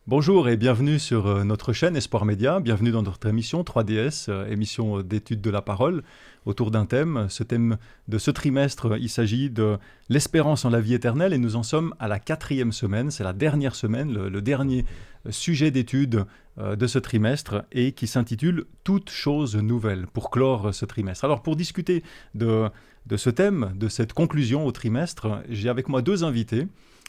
Bonjour et bienvenue sur notre chaîne Espoir Média, bienvenue dans notre émission 3DS, émission d'études de la parole, autour d'un thème. Ce thème de ce trimestre, il s'agit de l'espérance en la vie éternelle et nous en sommes à la 4e semaine, c'est la dernière semaine, le dernier sujet d'étude de ce trimestre et qui s'intitule « Toutes choses nouvelles » pour clore ce trimestre. Alors pour discuter de ce thème, de cette conclusion au trimestre, j'ai avec moi deux invités.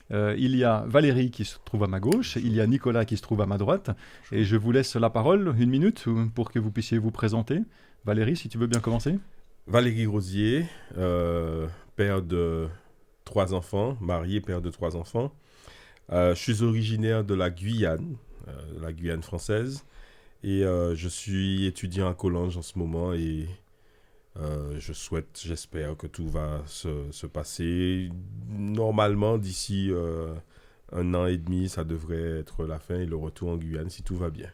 Il y a Valérie qui se trouve à ma gauche, il y a Nicolas qui se trouve à ma droite, et je vous laisse la parole, 1 minute, pour que vous puissiez vous présenter. Valérie, si tu veux bien commencer. Valérie Rosier, père de 3 enfants, marié, père de 3 enfants. Je suis originaire de la Guyane française, et je suis étudiant à Collonges en ce moment, et j'espère que tout va se passer normalement d'ici 1 an et demi. Ça devrait être la fin et le retour en Guyane si tout va bien.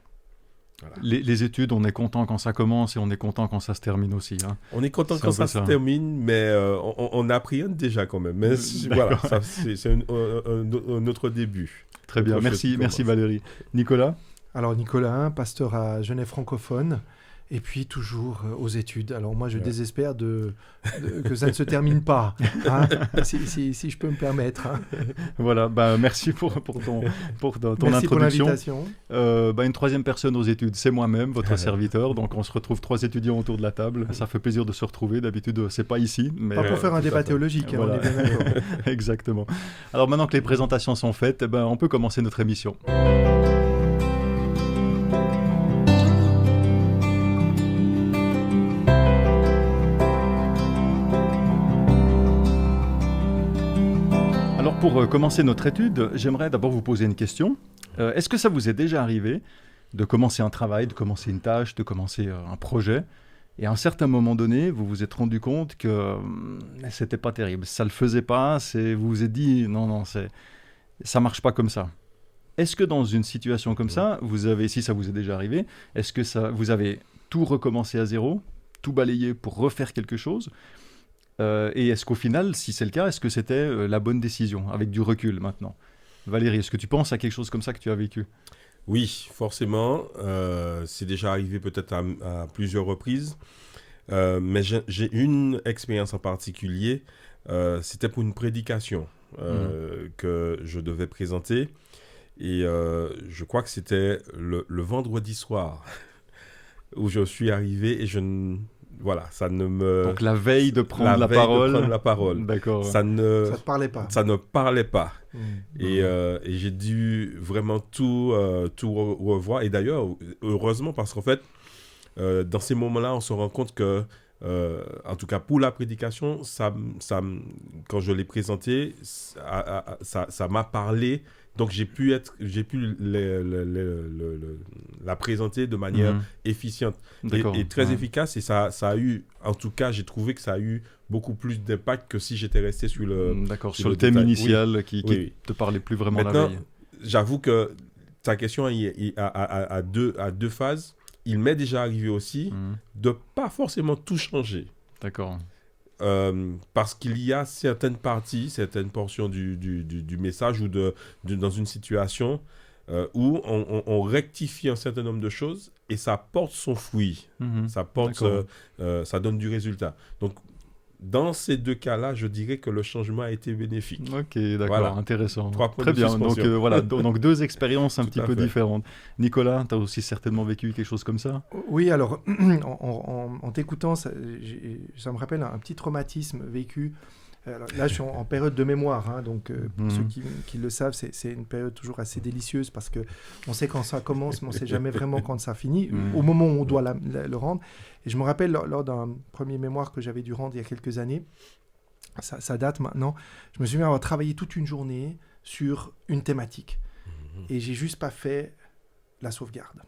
Voilà. Les études, on est content quand ça commence et on est content quand ça se termine aussi. Hein. On est content quand ça se termine, mais on appréhende déjà quand même. Mais voilà, c'est un autre début. Très bien, merci Valérie. Nicolas ? Alors Nicolas, pasteur à Genève francophone. Et puis toujours aux études. Alors moi, je désespère que ça ne se termine pas, hein, si je peux me permettre. Hein. Voilà, merci pour ton merci introduction. Pour l'invitation. Une troisième personne aux études, c'est moi-même, votre serviteur. Donc on se retrouve 3 étudiants autour de la table. Ça fait plaisir de se retrouver. D'habitude, c'est pas ici. Mais pas pour faire un débat théologique, voilà. On est bien d'accord. Exactement. Alors maintenant que les présentations sont faites, on peut commencer notre émission. Pour commencer notre étude, j'aimerais d'abord vous poser une question. Est-ce que ça vous est déjà arrivé de commencer un travail, de commencer une tâche, de commencer un projet, et à un certain moment donné, vous vous êtes rendu compte que c'était pas terrible, ça le faisait pas, vous vous êtes dit non, ça marche pas comme ça. Est-ce que dans une situation comme ça, si ça vous est déjà arrivé, est-ce que vous avez tout recommencé à zéro, tout balayé pour refaire quelque chose ? Et est-ce qu'au final, si c'est le cas, est-ce que c'était la bonne décision, avec du recul maintenant ? Valérie, est-ce que tu penses à quelque chose comme ça que tu as vécu ? Oui, forcément. C'est déjà arrivé peut-être à plusieurs reprises. Mais j'ai une expérience en particulier. C'était pour une prédication que je devais présenter. Et je crois que c'était le vendredi soir où je suis arrivé et voilà, ça ne me... Donc la veille de prendre la parole. D'accord. Ça ne parlait pas. Ça ne parlait pas. Et j'ai dû vraiment tout revoir. Et d'ailleurs, heureusement, parce qu'en fait, dans ces moments-là, on se rend compte que, en tout cas pour la prédication, quand je l'ai présenté, ça m'a parlé. Donc j'ai pu la présenter de manière efficiente et très efficace, et ça a eu, en tout cas j'ai trouvé que ça a eu beaucoup plus d'impact que si j'étais resté sur le thème initial qui te parlait plus vraiment. Maintenant, la veille. J'avoue que ta question a deux phases. Il m'est déjà arrivé aussi de pas forcément tout changer. D'accord. Parce qu'il y a certaines portions du message ou dans une situation où on rectifie un certain nombre de choses et ça porte son fruit, ça donne du résultat. Donc, dans ces 2 cas-là, je dirais que le changement a été bénéfique. Ok, d'accord, voilà. Intéressant. 3 points Très de bien, suspension. donc 2 expériences un petit peu différentes. Nicolas, tu as aussi certainement vécu quelque chose comme ça ? Oui, alors, en t'écoutant, ça me rappelle un petit traumatisme vécu. Alors, là, je suis en période de mémoire, hein, donc pour ceux qui le savent, c'est une période toujours assez délicieuse parce qu'on sait quand ça commence, mais on ne sait jamais vraiment quand ça finit, au moment où on doit le rendre. Et je me rappelle, lors d'un premier mémoire que j'avais dû rendre il y a quelques années, ça date maintenant, je me suis mis à avoir travaillé toute une journée sur une thématique. Et j'ai juste pas fait la sauvegarde.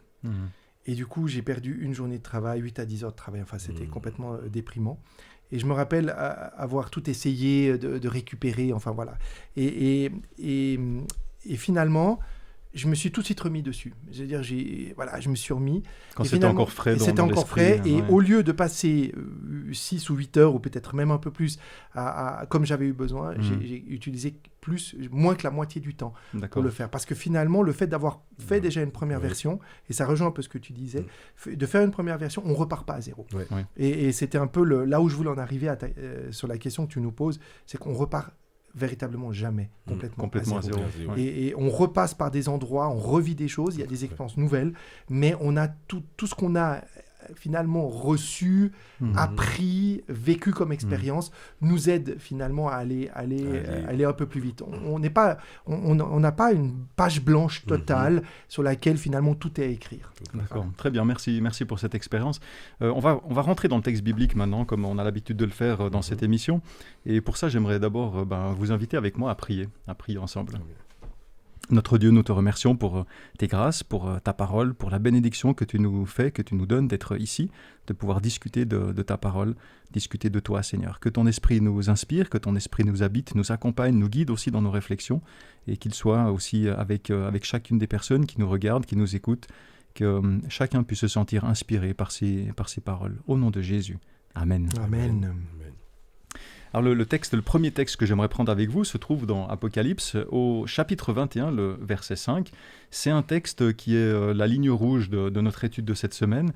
Et du coup, j'ai perdu une journée de travail, 8 à 10 heures de travail. Enfin, c'était complètement déprimant. Et je me rappelle avoir tout essayé de récupérer, enfin voilà. Et finalement, je me suis tout de suite remis dessus. Je veux dire, je me suis remis. Quand c'était encore frais dans c'était encore l'esprit, frais. Et ouais. au lieu de passer 6 ou 8 heures, ou peut-être même un peu plus, comme j'avais eu besoin, j'ai utilisé moins que la moitié du temps pour le faire. Parce que finalement, le fait d'avoir fait déjà une première version, et ça rejoint un peu ce que tu disais, de faire une première version, on ne repart pas à zéro. Ouais. Ouais. Et c'était un peu là où je voulais en arriver sur la question que tu nous poses, c'est qu'on repart véritablement jamais complètement à zéro. Ouais. Et on repasse par des endroits, on revit des choses, il y a des expériences nouvelles, mais on a tout ce qu'on a finalement reçu, appris, vécu comme expérience, nous aide finalement à aller un peu plus vite. On n'a pas une page blanche totale sur laquelle finalement tout est à écrire. D'accord, très bien, merci pour cette expérience. On va rentrer dans le texte biblique maintenant, comme on a l'habitude de le faire dans cette émission. Et pour ça, j'aimerais d'abord vous inviter avec moi à prier ensemble. Notre Dieu, nous te remercions pour tes grâces, pour ta parole, pour la bénédiction que tu nous fais, que tu nous donnes d'être ici, de pouvoir discuter de ta parole, discuter de toi, Seigneur. Que ton esprit nous inspire, que ton esprit nous habite, nous accompagne, nous guide aussi dans nos réflexions, et qu'il soit aussi avec chacune des personnes qui nous regardent, qui nous écoutent, que chacun puisse se sentir inspiré par ces paroles. Au nom de Jésus. Amen. Amen. Alors le premier texte que j'aimerais prendre avec vous se trouve dans Apocalypse au chapitre 21, le verset 5. C'est un texte qui est la ligne rouge de notre étude de cette semaine.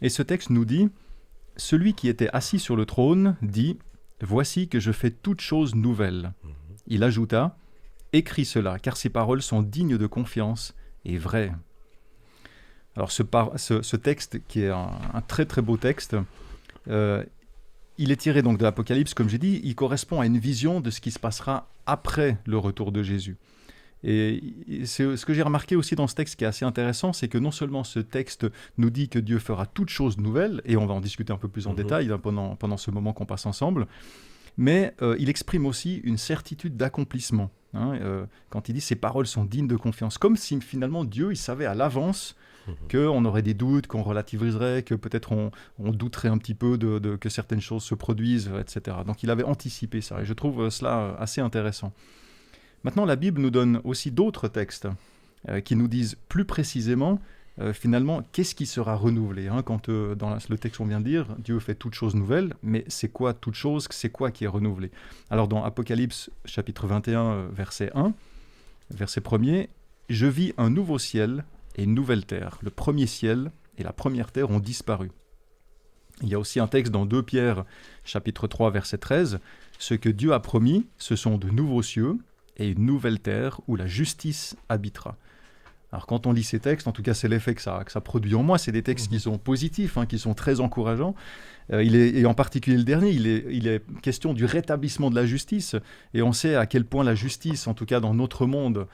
Et ce texte nous dit « Celui qui était assis sur le trône dit « Voici que je fais toutes choses nouvelles. » Il ajouta « Écris cela, car ces paroles sont dignes de confiance et vraies. » Alors ce texte, qui est un très très beau texte, il est tiré donc de l'Apocalypse, comme j'ai dit, il correspond à une vision de ce qui se passera après le retour de Jésus. Et c'est ce que j'ai remarqué aussi dans ce texte qui est assez intéressant, c'est que non seulement ce texte nous dit que Dieu fera toutes choses nouvelles, et on va en discuter un peu plus en détail pendant ce moment qu'on passe ensemble, mais il exprime aussi une certitude d'accomplissement. Quand il dit « ces paroles sont dignes de confiance », comme si finalement Dieu il savait à l'avance qu'on aurait des doutes, qu'on relativiserait, que peut-être on douterait un petit peu que certaines choses se produisent, etc. Donc il avait anticipé ça, et je trouve cela assez intéressant. Maintenant, la Bible nous donne aussi d'autres textes qui nous disent plus précisément, finalement, qu'est-ce qui sera renouvelé. Quand dans le texte qu'on vient de dire, Dieu fait toutes choses nouvelles, mais c'est quoi toute chose, c'est quoi qui est renouvelé? Alors dans Apocalypse chapitre 21, verset 1, verset 1er, « Je vis un nouveau ciel et une nouvelle terre. Le premier ciel et la première terre ont disparu. » Il y a aussi un texte dans 2 Pierre, chapitre 3, verset 13. « Ce que Dieu a promis, ce sont de nouveaux cieux et une nouvelle terre où la justice habitera. » Alors quand on lit ces textes, en tout cas c'est l'effet que ça produit en moi, c'est des textes qui sont positifs, qui sont très encourageants. Et en particulier le dernier, il est question du rétablissement de la justice. Et on sait à quel point la justice, en tout cas dans notre monde,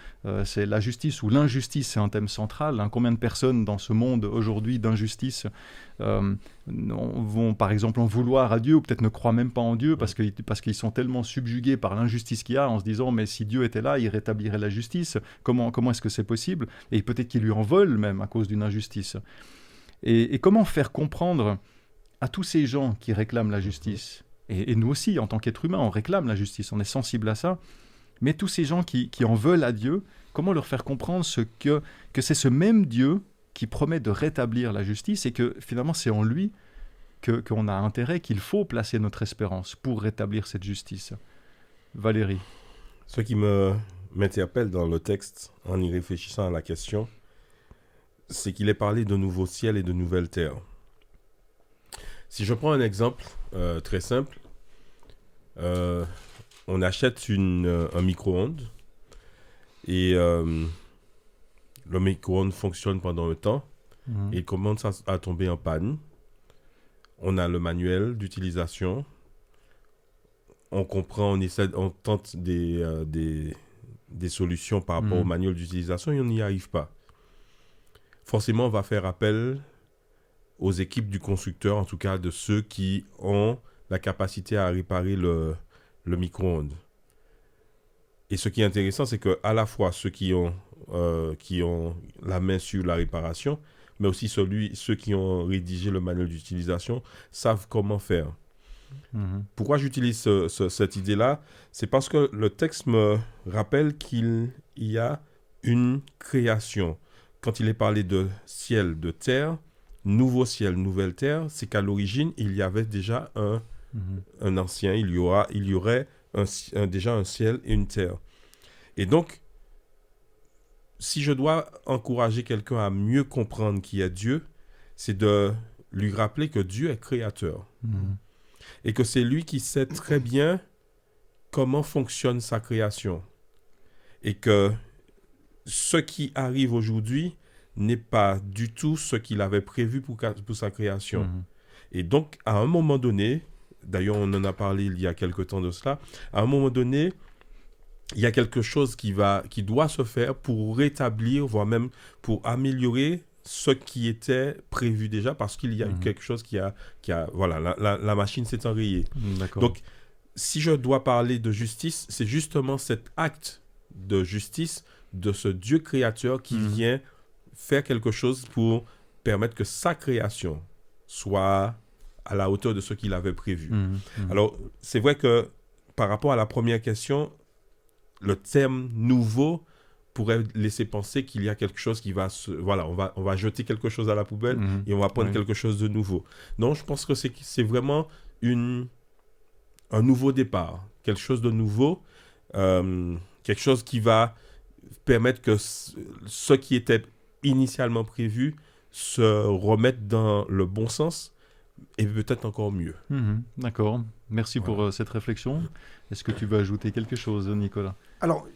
c'est la justice ou l'injustice, c'est un thème central. Combien de personnes dans ce monde aujourd'hui d'injustice vont par exemple en vouloir à Dieu, ou peut-être ne croient même pas en Dieu parce qu'ils sont tellement subjugués par l'injustice qu'il y a, en se disant mais si Dieu était là, il rétablirait la justice. Comment est-ce que c'est possible? Et peut-être qu'ils lui en veulent même à cause d'une injustice. Et comment faire comprendre à tous ces gens qui réclament la justice, et nous aussi, en tant qu'êtres humains, on réclame la justice, on est sensible à ça, mais tous ces gens qui en veulent à Dieu, comment leur faire comprendre que c'est ce même Dieu qui promet de rétablir la justice, et que finalement c'est en lui qu'on a intérêt, qu'il faut placer notre espérance pour rétablir cette justice. Valérie. Ce qui m'interpelle dans le texte, en y réfléchissant à la question, c'est qu'il est parlé de nouveaux ciels et de nouvelles terres. Si je prends un exemple très simple, on achète un micro-ondes et le micro-ondes fonctionne pendant un temps et il commence à tomber en panne. On a le manuel d'utilisation, on comprend, on tente des solutions par rapport au manuel d'utilisation et on n'y arrive pas. Forcément, on va faire appel aux équipes du constructeur, en tout cas de ceux qui ont la capacité à réparer le micro-ondes. Et ce qui est intéressant, c'est qu'à la fois ceux qui ont la main sur la réparation, mais aussi ceux qui ont rédigé le manuel d'utilisation savent comment faire. Pourquoi j'utilise cette idée-là? C'est parce que le texte me rappelle qu'il y a une création. Quand il est parlé de ciel, de terre, nouveau ciel, nouvelle terre, c'est qu'à l'origine, il y avait déjà un ancien, il y aurait déjà un ciel et une terre. Et donc, si je dois encourager quelqu'un à mieux comprendre qui est Dieu, c'est de lui rappeler que Dieu est créateur. Et que c'est lui qui sait très bien comment fonctionne sa création. Et que ce qui arrive aujourd'hui n'est pas du tout ce qu'il avait prévu pour sa création. Et donc, à un moment donné, d'ailleurs, on en a parlé il y a quelque temps de cela, à un moment donné, il y a quelque chose qui doit se faire pour rétablir, voire même pour améliorer ce qui était prévu déjà, parce qu'il y a quelque chose qui a voilà, la machine s'est enrayée. D'accord. Donc, si je dois parler de justice, c'est justement cet acte de justice de ce Dieu créateur qui vient faire quelque chose pour permettre que sa création soit à la hauteur de ce qu'il avait prévu. Alors, c'est vrai que par rapport à la première question, le terme nouveau pourrait laisser penser qu'il y a quelque chose qui va on va jeter quelque chose à la poubelle et on va prendre quelque chose de nouveau. Non, je pense que c'est vraiment un nouveau départ, quelque chose de nouveau, quelque chose qui va permettre que ce qui était initialement prévu se remette dans le bon sens et peut-être encore mieux. D'accord. Merci pour cette réflexion. Est-ce que tu veux ajouter quelque chose, Nicolas? Alors,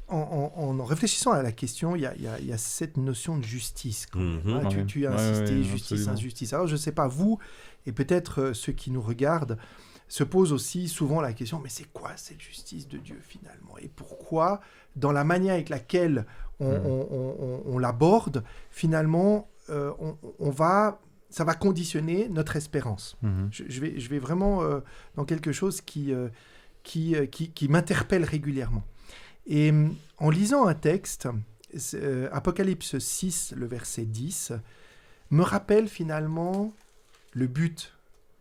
en réfléchissant à la question, il y a cette notion de justice. Tu as insisté, justice, absolument. injustice. Alors, je ne sais pas, vous, et peut-être ceux qui nous regardent, se posent aussi souvent la question, mais c'est quoi cette justice de Dieu finalement? Et pourquoi, dans la manière avec laquelle on l'aborde, finalement, ça va conditionner notre espérance. Je vais vraiment dans quelque chose qui m'interpelle régulièrement. Et en lisant un texte, Apocalypse 6, le verset 10, me rappelle finalement le but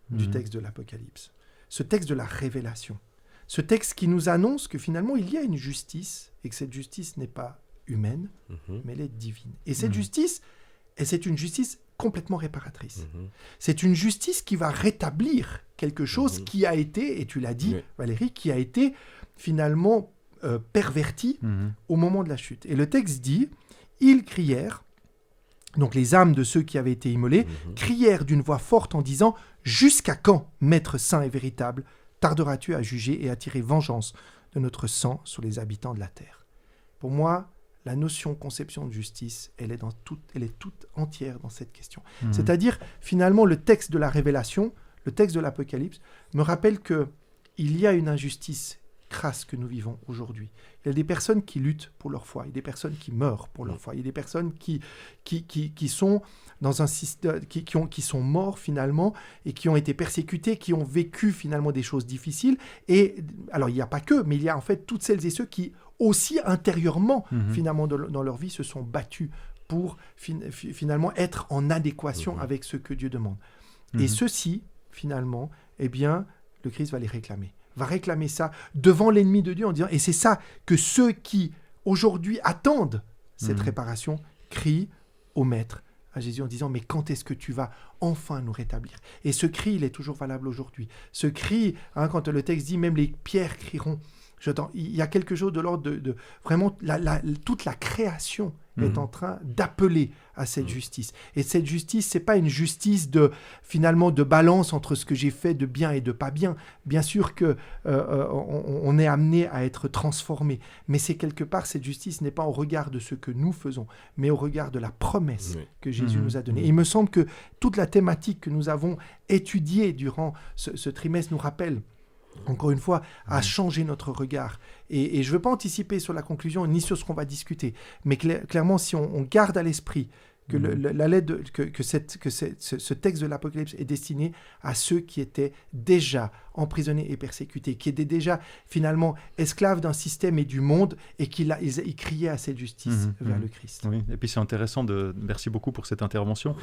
du texte de l'Apocalypse. Ce texte de la révélation. Ce texte qui nous annonce que finalement il y a une justice et que cette justice n'est pas humaine, mais elle est divine. Et cette justice, c'est une justice complètement réparatrice. C'est une justice qui va rétablir quelque chose qui a été, et tu l'as dit, Valérie, qui a été finalement perverti au moment de la chute. Et le texte dit, ils crièrent, donc les âmes de ceux qui avaient été immolés, crièrent d'une voix forte en disant « Jusqu'à quand, Maître saint et véritable, tarderas-tu à juger et à tirer vengeance de notre sang sur les habitants de la terre ?» Pour moi, la notion, conception de justice, elle est toute entière dans cette question. C'est-à-dire, finalement, le texte de la Révélation, le texte de l'Apocalypse, me rappelle qu'il y a une injustice crasse que nous vivons aujourd'hui. Il y a des personnes qui luttent pour leur foi, il y a des personnes qui meurent pour leur foi, il y a des personnes qui sont dans un système, qui sont morts finalement et qui ont été persécutés, qui ont vécu finalement des choses difficiles. Et alors il n'y a pas que, mais il y a en fait toutes celles et ceux qui aussi intérieurement finalement dans leur vie se sont battus pour finalement être en adéquation avec ce que Dieu demande. Et ceux-ci finalement, eh bien, le Christ va les réclamer. Va réclamer ça devant l'ennemi de Dieu en disant, et c'est ça que ceux qui aujourd'hui attendent cette réparation crient au Maître, à Jésus en disant, mais quand est-ce que tu vas enfin nous rétablir? Et ce cri, il est toujours valable aujourd'hui. Ce cri, quand le texte dit, même les pierres crieront. Il y a quelque chose de l'ordre de vraiment, toute la création est en train d'appeler à cette justice. Et cette justice, c'est pas une justice finalement de balance entre ce que j'ai fait de bien et de pas bien. Bien sûr que on est amené à être transformé, mais c'est quelque part, cette justice n'est pas au regard de ce que nous faisons, mais au regard de la promesse que Jésus nous a donnée. Et il me semble que toute la thématique que nous avons étudiée durant ce trimestre nous rappelle encore une fois, à changer notre regard. Et je ne veux pas anticiper sur la conclusion ni sur ce qu'on va discuter, mais clairement, si on garde à l'esprit que ce texte de l'Apocalypse est destiné à ceux qui étaient déjà emprisonné et persécuté, qui était déjà finalement esclave d'un système et du monde, et il criait à cette justice vers le Christ. Oui, et puis c'est intéressant, merci beaucoup pour cette intervention.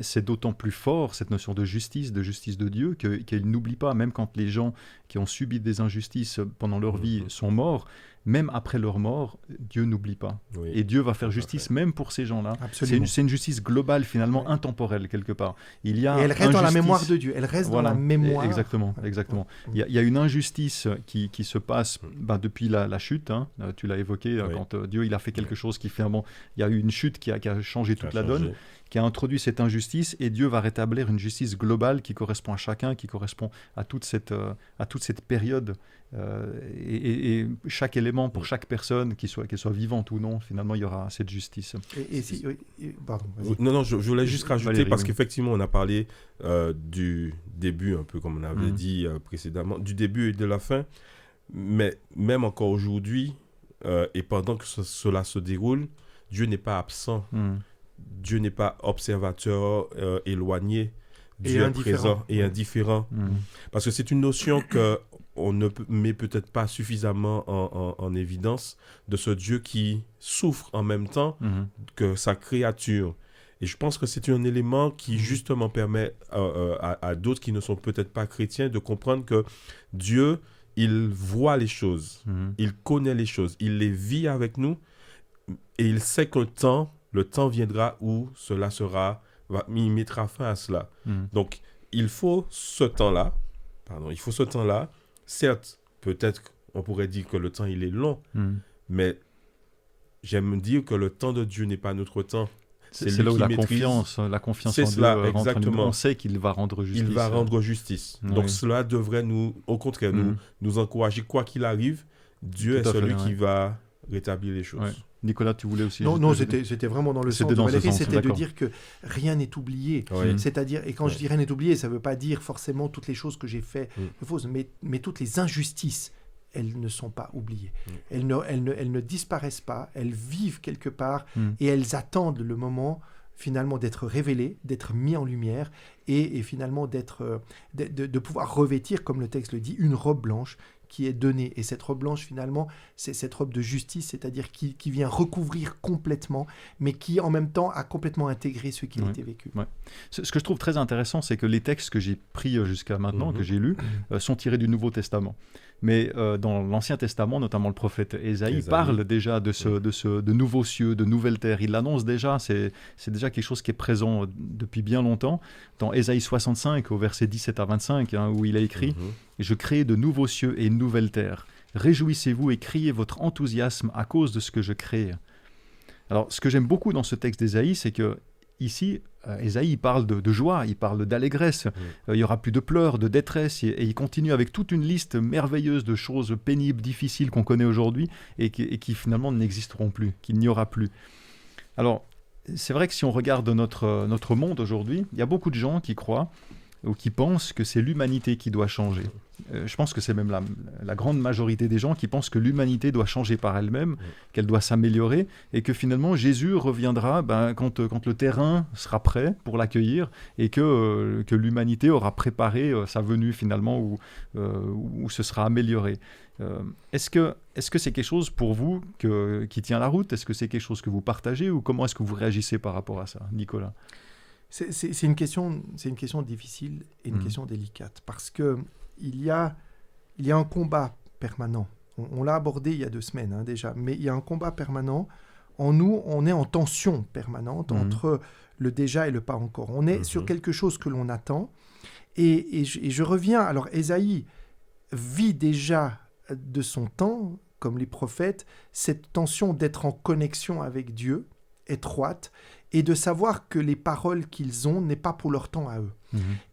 C'est d'autant plus fort, cette notion de justice de Dieu, qu'il n'oublie pas, même quand les gens qui ont subi des injustices pendant leur vie sont morts, même après leur mort, Dieu n'oublie pas. Oui, et Dieu va faire justice même pour ces gens-là. C'est une justice globale, finalement, intemporelle, quelque part. Et elle reste dans la mémoire de Dieu. Elle reste dans la mémoire. Exactement. Il y a une injustice qui se passe depuis la chute. Hein. Tu l'as évoqué, quand Dieu il a fait quelque chose qui fait il y a eu une chute qui a changé toute la donne, qui a introduit cette injustice, et Dieu va rétablir une justice globale qui correspond à chacun, qui correspond à toute cette période. Et chaque élément pour chaque personne, qu'elle soit vivante ou non, finalement il y aura cette justice. Pardon, non, je voulais juste rajouter, Valérie, parce qu'effectivement on a parlé du début, un peu comme on avait dit précédemment, du début et de la fin, mais même encore aujourd'hui, et pendant que cela se déroule, Dieu n'est pas absent, Dieu n'est pas observateur éloigné, Dieu est présent et indifférent, parce que c'est une notion que on ne met peut-être pas suffisamment en évidence, de ce Dieu qui souffre en même temps que sa créature. Et je pense que c'est un élément qui justement permet à d'autres qui ne sont peut-être pas chrétiens de comprendre que Dieu, il voit les choses, il connaît les choses, il les vit avec nous, et il sait que le temps viendra où cela il mettra fin à cela. Donc, il faut ce temps-là. Certes, peut-être on pourrait dire que le temps, il est long, mais j'aime dire que le temps de Dieu n'est pas notre temps. C'est là où la confiance en Dieu rentre en nous. On sait qu'il va rendre justice. Il va rendre justice. Donc cela devrait au contraire, nous encourager. Quoi qu'il arrive, Dieu est celui qui va rétablir les choses. Ouais. Nicolas, tu voulais aussi... Non, c'était vraiment dans le sens de Valérie, c'était de dire que rien n'est oublié. C'est-à-dire, et quand je dis rien n'est oublié, ça ne veut pas dire forcément toutes les choses que j'ai faites fausses, mais toutes les injustices, elles ne sont pas oubliées. Elles ne disparaissent pas, elles vivent quelque part, et elles attendent le moment finalement d'être révélées, d'être mis en lumière, et finalement de pouvoir revêtir, comme le texte le dit, une robe blanche qui est donnée. Et cette robe blanche, finalement, c'est cette robe de justice, c'est-à-dire qui vient recouvrir complètement, mais qui, en même temps, a complètement intégré ce qui a été vécu. Ouais. Ce que je trouve très intéressant, c'est que les textes que j'ai pris jusqu'à maintenant, que j'ai lus, sont tirés du Nouveau Testament. Mais dans l'Ancien Testament, notamment le prophète Ésaïe parle déjà de nouveaux cieux, de nouvelles terres. Il l'annonce déjà, c'est déjà quelque chose qui est présent depuis bien longtemps. Dans Ésaïe 65, au verset 17 à 25, où il a écrit « Je crée de nouveaux cieux et une nouvelle terre. Réjouissez-vous et criez votre enthousiasme à cause de ce que je crée. » Alors, ce que j'aime beaucoup dans ce texte d'Ésaïe, c'est que ici, Ésaïe parle de joie, il parle d'allégresse, il n'y aura plus de pleurs, de détresse, et il continue avec toute une liste merveilleuse de choses pénibles, difficiles qu'on connaît aujourd'hui, et qui finalement n'existeront plus, qu'il n'y aura plus. Alors, c'est vrai que si on regarde notre monde aujourd'hui, il y a beaucoup de gens qui croient ou qui pensent que c'est l'humanité qui doit changer. Je pense que c'est même la grande majorité des gens qui pensent que l'humanité doit changer par elle-même, qu'elle doit s'améliorer, et que finalement Jésus reviendra quand le terrain sera prêt pour l'accueillir, et que l'humanité aura préparé sa venue finalement, où ce sera amélioré. Est-ce que c'est quelque chose pour vous qui tient la route? Est-ce que c'est quelque chose que vous partagez, ou comment est-ce que vous réagissez par rapport à ça, Nicolas? C'est une question difficile et une question délicate, parce que il y a un combat permanent. On l'a abordé il y a 2 semaines déjà, mais il y a un combat permanent. En nous, on est en tension permanente entre le déjà et le pas encore. On est sur quelque chose que l'on attend. Et je reviens, alors Ésaïe vit déjà de son temps, comme les prophètes, cette tension d'être en connexion avec Dieu, étroite, et de savoir que les paroles qu'ils ont n'est pas pour leur temps à eux.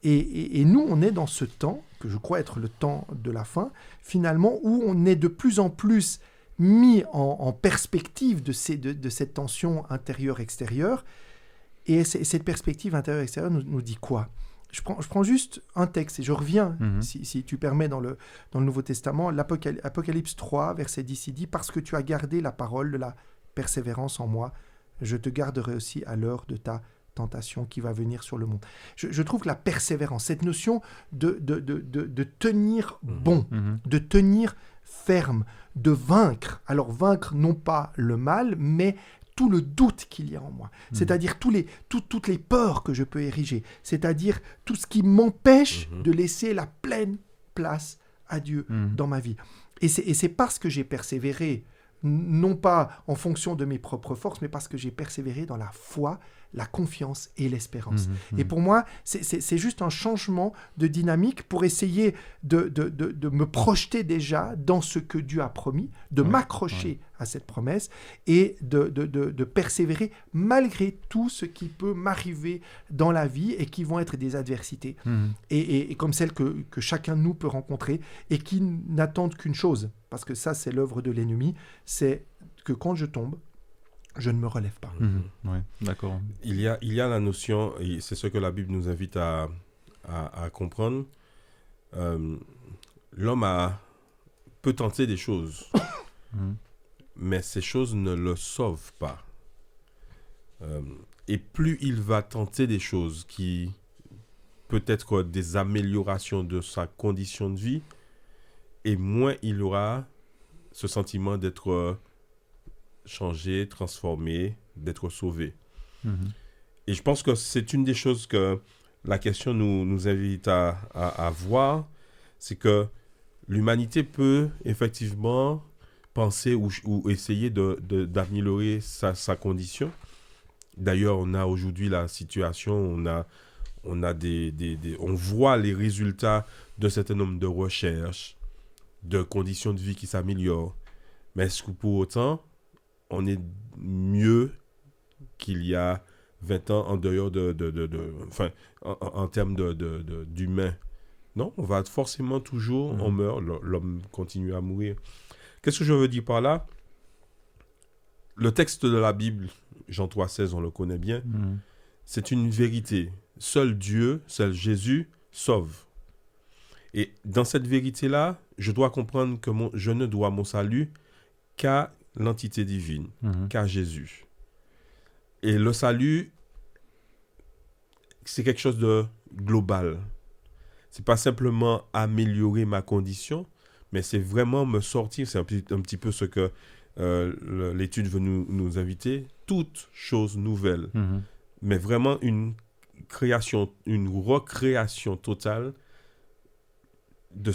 Et nous, on est dans ce temps, que je crois être le temps de la fin, finalement, où on est de plus en plus mis en perspective de cette tension intérieure-extérieure. Et cette perspective intérieure-extérieure nous dit quoi ? Je prends juste un texte et je reviens, si tu permets, dans le Nouveau Testament, l'Apocalypse 3, verset 10, il dit « Parce que tu as gardé la parole de la persévérance en moi, je te garderai aussi à l'heure de ta tentation qui va venir sur le monde. Je trouve que la persévérance, cette notion de tenir bon, de tenir ferme, de vaincre. Alors vaincre non pas le mal, mais tout le doute qu'il y a en moi. C'est-à-dire toutes les peurs que je peux ériger. C'est-à-dire tout ce qui m'empêche de laisser la pleine place à Dieu dans ma vie. Et c'est parce que j'ai persévéré, non pas en fonction de mes propres forces, mais parce que j'ai persévéré dans la foi, la confiance et l'espérance. Et pour moi, c'est juste un changement de dynamique pour essayer de me projeter déjà dans ce que Dieu a promis, de m'accrocher à cette promesse et de persévérer malgré tout ce qui peut m'arriver dans la vie et qui vont être des adversités. Et comme celles que chacun de nous peut rencontrer et qui n'attendent qu'une chose, parce que ça, c'est l'œuvre de l'ennemi, c'est que quand je tombe, je ne me relève pas. Ouais, d'accord. Il y a la notion, et c'est ce que la Bible nous invite à comprendre, l'homme peut tenter des choses, mais ces choses ne le sauvent pas. Et plus il va tenter des choses qui peut être des améliorations de sa condition de vie, et moins il aura ce sentiment d'être changé, transformé, d'être sauvé. Et je pense que c'est une des choses que la question nous invite à voir, c'est que l'humanité peut effectivement penser ou essayer d'améliorer sa condition. D'ailleurs, on a aujourd'hui la situation, on voit les résultats d'un certain nombre de recherches, de conditions de vie qui s'améliorent. Mais est-ce que pour autant, on est mieux qu'il y a 20 ans en dehors en termes d'humain? Non, on va forcément toujours, on meurt, l'homme continue à mourir. Qu'est-ce que je veux dire par là? Le texte de la Bible, Jean 3,16, on le connaît bien, c'est une vérité. Seul Dieu, seul Jésus sauve. Et dans cette vérité-là, je dois comprendre que je ne dois mon salut qu'à l'entité divine, qu'à Jésus. Et le salut, c'est quelque chose de global. C'est pas simplement améliorer ma condition, mais c'est vraiment me sortir, c'est un petit peu ce que l'étude veut nous inviter, toute chose nouvelle, mais vraiment une recréation totale de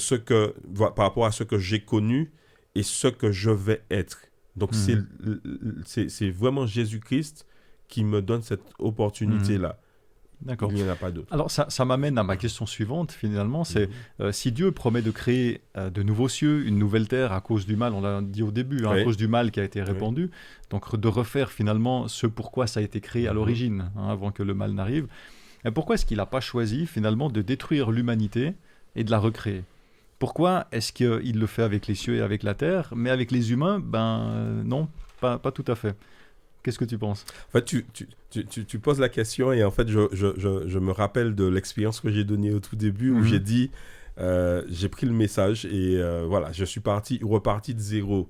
par rapport à ce que j'ai connu et ce que je vais être. Donc, c'est vraiment Jésus-Christ qui me donne cette opportunité-là. D'accord. Il n'y en a pas d'autre. Alors, ça m'amène à ma question suivante, finalement. C'est si Dieu promet de créer de nouveaux cieux, une nouvelle terre à cause du mal, on l'a dit au début, à cause du mal qui a été répandu, donc de refaire finalement ce pourquoi ça a été créé à l'origine, avant que le mal n'arrive. Et pourquoi est-ce qu'il n'a pas choisi finalement de détruire l'humanité et de la recréer? Pourquoi est-ce qu'il le fait avec les cieux et avec la terre, mais avec les humains, non, pas tout à fait. Qu'est-ce que tu penses? En fait, tu poses la question et en fait, je me rappelle de l'expérience que j'ai donnée au tout début où j'ai dit, j'ai pris le message et voilà, je suis reparti de zéro.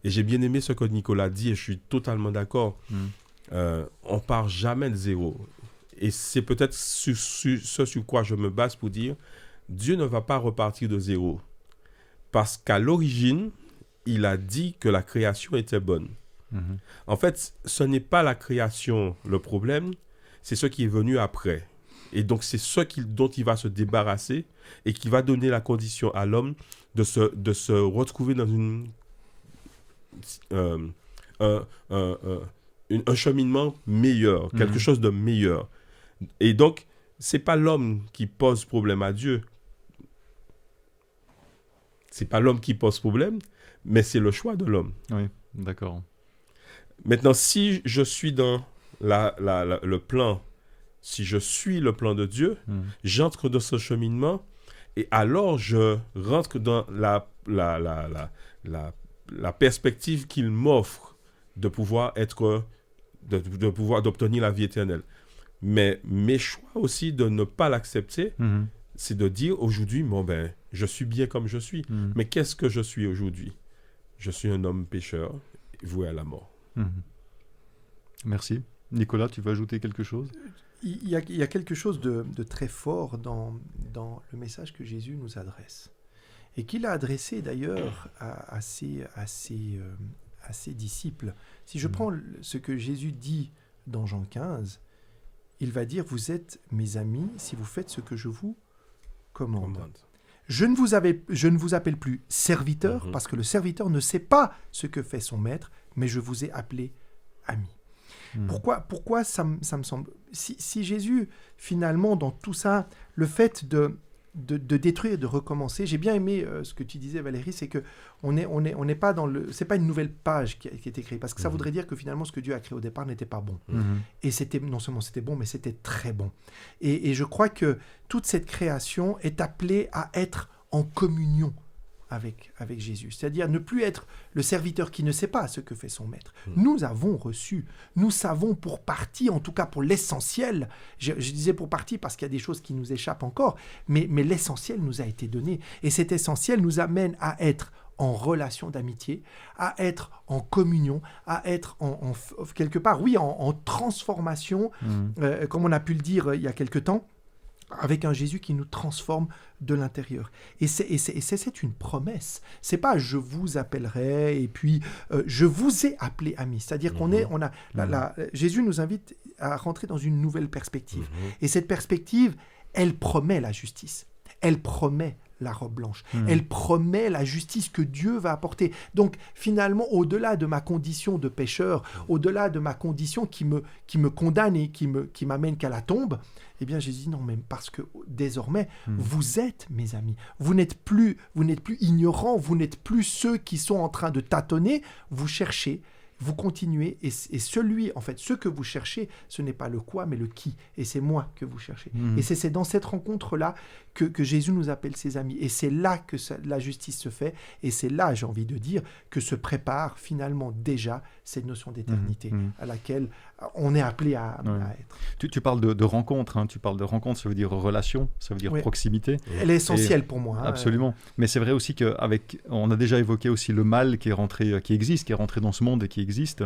Et j'ai bien aimé ce que Nicolas dit et je suis totalement d'accord. On part jamais de zéro. Et c'est peut-être ce sur quoi je me base pour dire, Dieu ne va pas repartir de zéro. Parce qu'à l'origine, il a dit que la création était bonne. En fait, ce n'est pas la création le problème, c'est ce qui est venu après. Et donc, c'est ce dont il va se débarrasser et qui va donner la condition à l'homme de se retrouver dans un cheminement meilleur, quelque chose de meilleur. Et donc, ce n'est pas l'homme qui pose problème à Dieu. Ce n'est pas l'homme qui pose problème, mais c'est le choix de l'homme. Oui, d'accord. Maintenant, si je suis dans le plan, si je suis le plan de Dieu, j'entre dans ce cheminement et alors je rentre dans la perspective qu'il m'offre de pouvoir d'obtenir la vie éternelle. Mais mes choix aussi de ne pas l'accepter, c'est de dire aujourd'hui, je suis bien comme je suis. Mais qu'est-ce que je suis aujourd'hui? Je suis un homme pécheur voué à la mort. Merci. Nicolas, tu veux ajouter quelque chose? Il y a quelque chose de très fort dans le message que Jésus nous adresse. Et qu'il a adressé d'ailleurs à ses disciples. Si je prends ce que Jésus dit dans Jean 15, il va dire « Vous êtes mes amis si vous faites ce que je vous commande. » Je ne vous appelle plus serviteur, parce que le serviteur ne sait pas ce que fait son maître, mais je vous ai appelé ami. Pourquoi ça me semble... Si Jésus, finalement, dans tout ça, le fait de détruire, de recommencer, j'ai bien aimé ce que tu disais, Valérie, c'est que on n'est pas dans le... C'est pas une nouvelle page qui est écrite, parce que ça voudrait dire que finalement, ce que Dieu a créé au départ n'était pas bon. Et non seulement c'était bon, mais c'était très bon. Et je crois que toute cette création est appelée à être en communion avec Jésus, c'est-à-dire ne plus être le serviteur qui ne sait pas ce que fait son maître. Nous avons reçu, nous savons pour partie, en tout cas pour l'essentiel, je disais pour partie parce qu'il y a des choses qui nous échappent encore, mais l'essentiel nous a été donné, et cet essentiel nous amène à être en relation d'amitié, à être en communion, à être quelque part, oui, en transformation, comme on a pu le dire il y a quelque temps, avec un Jésus qui nous transforme de l'intérieur. Et c'est une promesse. C'est pas « je vous appellerai » et puis « je vous ai appelé amis ». C'est-à-dire Jésus nous invite à rentrer dans une nouvelle perspective. Et cette perspective, elle promet la justice. Elle promet la robe blanche. Elle promet la justice que Dieu va apporter. Donc, finalement, au-delà de ma condition de pécheur, au-delà de ma condition qui me condamne et qui m'amène qu'à la tombe, eh bien, Jésus dit non, même parce que désormais, vous êtes mes amis. Vous n'êtes plus ignorants, vous n'êtes plus ceux qui sont en train de tâtonner, vous cherchez, vous continuez, et ce que vous cherchez, ce n'est pas le quoi, mais le qui, et c'est moi que vous cherchez. Et c'est dans cette rencontre-là que Jésus nous appelle ses amis, et c'est là que la justice se fait, et c'est là, j'ai envie de dire, que se prépare finalement déjà cette notion d'éternité à laquelle on est appelé à être. Tu parles de rencontre, hein, ça veut dire relation, ça veut dire proximité. Elle est essentielle pour moi. Absolument, mais c'est vrai aussi qu'on a déjà évoqué aussi le mal qui est rentré dans ce monde et qui existe.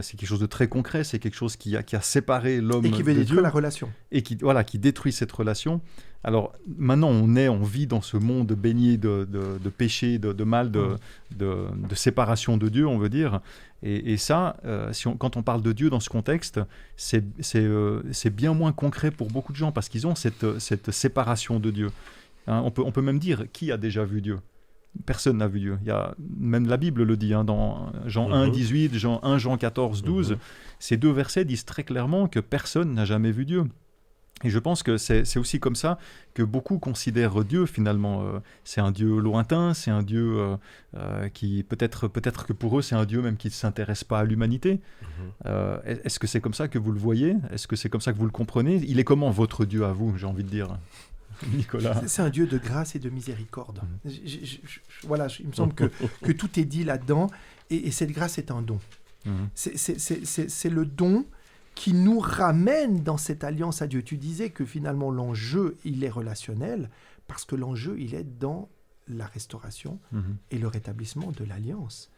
C'est quelque chose de très concret, c'est quelque chose qui a séparé l'homme de Dieu. Et qui veut détruire la relation. Et qui détruit cette relation. Alors maintenant, on vit dans ce monde baigné de péché, de mal, de séparation de Dieu, on veut dire. Et ça, quand on parle de Dieu dans ce contexte, c'est bien moins concret pour beaucoup de gens parce qu'ils ont cette séparation de Dieu. Hein, on peut même dire, qui a déjà vu Dieu ? Personne n'a vu Dieu. Même la Bible le dit, hein, dans Jean 1, 18, Jean 14, 12. Ces deux versets disent très clairement que personne n'a jamais vu Dieu. Et je pense que c'est aussi comme ça que beaucoup considèrent Dieu finalement. C'est un Dieu lointain, c'est un Dieu qui peut-être que pour eux c'est un Dieu même qui ne s'intéresse pas à l'humanité. Est-ce que c'est comme ça que vous le voyez ? Est-ce que c'est comme ça que vous le comprenez ? Il est comment votre Dieu à vous, j'ai envie de dire, Nicolas ? C'est un Dieu de grâce et de miséricorde. Voilà, il me semble que tout est dit là-dedans, et cette grâce est un don. C'est le don qui nous ramène dans cette alliance à Dieu. Tu disais que finalement l'enjeu, il est relationnel, parce que l'enjeu, il est dans la restauration et le rétablissement de l'alliance.